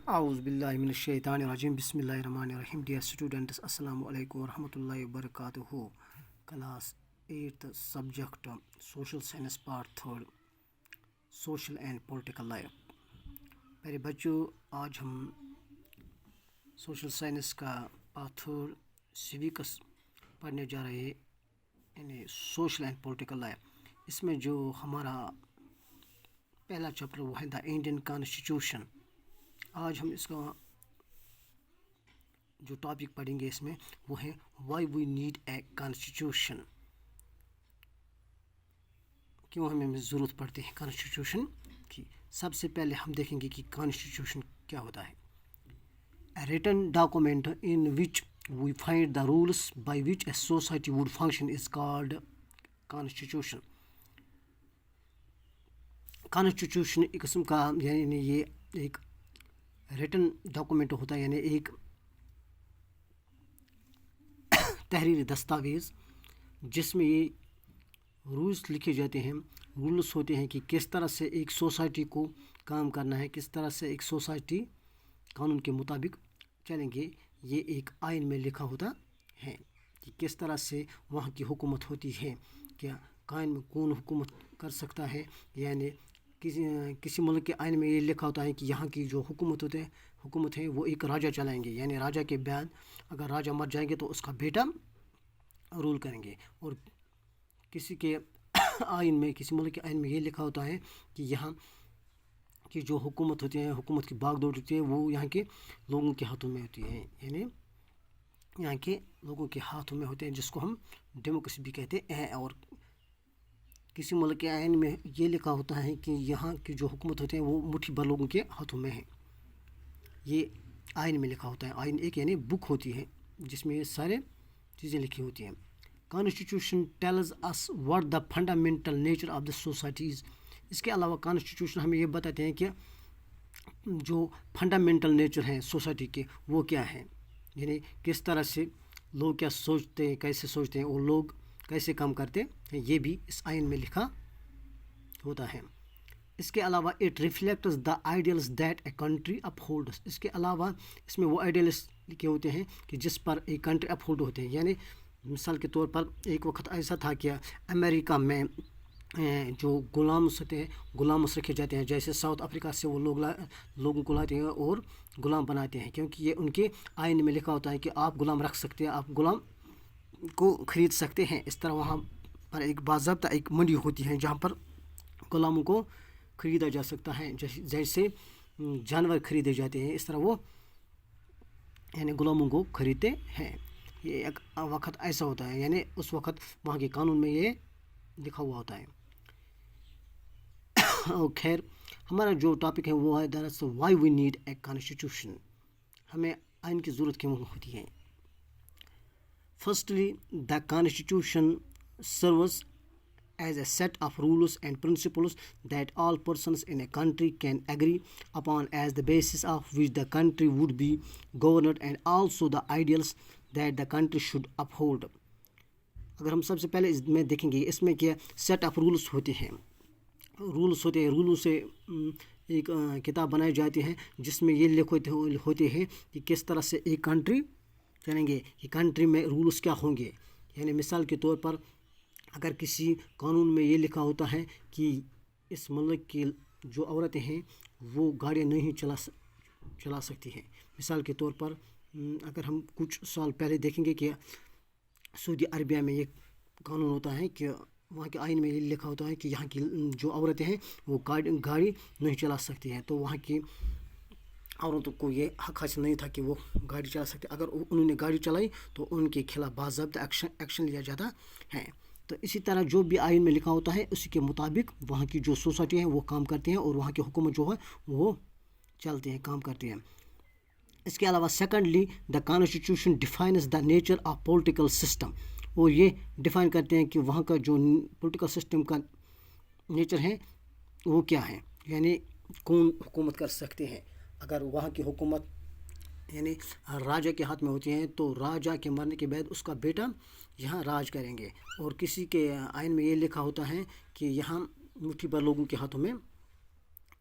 اعوذ باللہ من الشیطان الرجیم بسم اللہ الرحمن الرحیم. ڈیئر اسٹوڈنٹس، السلام علیکم ورحمۃ اللہ وبرکاتہ. Class 8 subject social science part 3 social and political life. میرے بچوں، آج ہم سوشل سائنس کا پارٹ 3 سیوکس پڑھنے جا رہے ہیں، یعنی سوشل اینڈ پولیٹیکل لائف. اس میں جو ہمارا پہلا چیپٹر وہ ہے دا انڈین کانسٹیٹیوشن. آج ہم اس کا جو ٹاپک پڑھیں گے اس میں وہ ہے why we need a constitution. کیوں ہمیں ضرورت پڑتی ہے کانسٹیٹیوشن کی. سب سے پہلے ہم دیکھیں گے کہ کانسٹیٹیوشن کیا ہوتا ہے. A written document in which we find the rules by which a society would function is called constitution. Constitution ایک قسم کا یعنی یہ ایک ریٹن ڈاکومنٹ ہوتا ہے، یعنی ایک تحریری دستاویز جس میں یہ رولس لکھے جاتے ہیں. رولس ہوتے ہیں کہ کس طرح سے ایک سوسائٹی کو کام کرنا ہے، کس طرح سے ایک سوسائٹی قانون کے مطابق چلیں گے. یہ ایک آئین میں لکھا ہوتا ہے کہ کس طرح سے وہاں کی حکومت ہوتی ہے، کیا قائم میں کون حکومت کر سکتا ہے. یعنی کسی ملک کے آئین میں یہ لکھا ہوتا ہے کہ یہاں کی جو حکومت ہے وہ ایک راجا چلائیں گے، یعنی راجا کے بعد اگر راجا مر جائیں گے تو اس کا بیٹا رول کریں گے. اور کسی کے آئین میں، کسی ملک کے آئین میں یہ لکھا ہوتا ہے کہ یہاں کی جو حکومت ہوتی ہے، حکومت کی باغ دوڑ ہوتی ہے، وہ یہاں کے لوگوں کے ہاتھوں میں ہوتی ہے، یعنی یہاں کے لوگوں کے ہاتھوں میں ہوتے ہیں، جس کو ہم ڈیموکریسی بھی کہتے ہیں. اور کسی ملک کے آئین میں یہ لکھا ہوتا ہے کہ یہاں کی جو حکومت ہوتے ہیں وہ مٹھی بھر لوگوں کے ہاتھوں میں ہے. یہ آئین میں لکھا ہوتا ہے. آئین ایک یعنی بک ہوتی ہے جس میں یہ سارے چیزیں لکھی ہوتی ہیں. Constitution tells us what the fundamental nature of the societies. اس کے علاوہ کانسٹیٹیوشن ہمیں یہ بتاتے ہیں کہ جو فنڈامنٹل نیچر ہیں سوسائٹی کے وہ کیا ہیں، یعنی کس طرح سے لوگ کیا سوچتے ہیں، کیسے سوچتے ہیں اور لوگ کیسے کام کرتے ہیں. یہ بھی اس آئین میں لکھا ہوتا ہے. اس کے علاوہ it reflects the ideals that a country upholds. اس کے علاوہ اس میں وہ آئیڈیلز لکھے ہوتے ہیں کہ جس پر ایک کنٹری اپ ہولڈ ہوتے ہیں. یعنی مثال کے طور پر ایک وقت ایسا تھا کہ امریکہ میں جو غلام رکھے جاتے ہیں، جیسے ساؤتھ افریقہ سے وہ لوگوں کو لاتے ہیں اور غلام بناتے ہیں، کیونکہ یہ ان کے آئین میں لکھا ہوتا ہے کہ آپ غلام رکھ سکتے ہیں، آپ غلام کو خرید سکتے ہیں. اس طرح وہاں پر ایک باضابطہ ایک منڈی ہوتی ہے جہاں پر غلاموں کو خریدا جا سکتا ہے، جیسے جانور خریدے جاتے ہیں، اس طرح وہ یعنی غلاموں کو خریدتے ہیں. یہ ایک وقت ایسا ہوتا ہے، یعنی اس وقت وہاں کے قانون میں یہ لکھا ہوا ہوتا ہے. خیر، ہمارا جو ٹاپک ہے وہ ہے دراصل why we need a constitution. ہمیں آئین کی ضرورت کیوں ہوتی ہے. Firstly, the Constitution serves as a set of rules and principles that all persons in a country can agree upon as the basis of which the country would be governed and also the ideals that the country should uphold. اگر ہم سب سے پہلے اس میں دیکھیں گے، اس میں کیا set of rules ہوتے ہیں. رولوں سے ایک کتاب بنائی جاتی ہے جس میں یہ لکھے ہوتے ہیں کہ کس طرح سے ایک کنٹری چلیں گے، کہ کنٹری میں رولس کیا ہوں گے. یعنی مثال کے طور پر اگر کسی قانون میں یہ لکھا ہوتا ہے کہ اس ملک کی جو عورتیں ہیں وہ گاڑیاں نہیں چلا سکتی ہیں. مثال کے طور پر اگر ہم کچھ سال پہلے دیکھیں گے کہ سعودی عربیہ میں یہ قانون ہوتا ہے کہ وہاں کے آئین میں یہ لکھا ہوتا ہے کہ یہاں کی جو عورتیں ہیں وہ گاڑی نہیں چلا سکتی ہیں. تو وہاں کی عورتوں کو یہ حق حاصل نہیں تھا کہ وہ گاڑی چلا سکتے. اگر انہوں نے گاڑی چلائی تو ان کے خلاف باضابطہ ایکشن لیا جاتا ہے. تو اسی طرح جو بھی آئین میں لکھا ہوتا ہے اسی کے مطابق وہاں کی جو سوسائٹی ہیں وہ کام کرتی ہیں اور وہاں کی حکومت جو ہے وہ چلتے ہیں، کام کرتے ہیں. اس کے علاوہ secondly the constitution defines the nature of political system. اور یہ ڈیفائن کرتے ہیں کہ وہاں کا جو پولیٹیکل سسٹم کا نیچر ہے وہ کیا ہے، یعنی کون حکومت کر سکتے ہیں. اگر وہاں کی حکومت یعنی راجا کے ہاتھ میں ہوتی ہیں تو راجا کے مرنے کے بعد اس کا بیٹا یہاں راج کریں گے. اور کسی کے آئین میں یہ لکھا ہوتا ہے کہ یہاں مٹھی بھر لوگوں کے ہاتھوں میں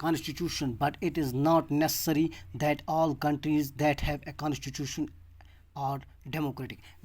constitution, but it is not necessary that all countries that have a constitution are democratic.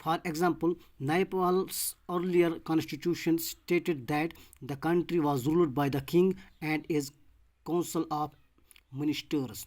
For example, Nepal's earlier constitution stated that the country was ruled by the king and his council of ministers.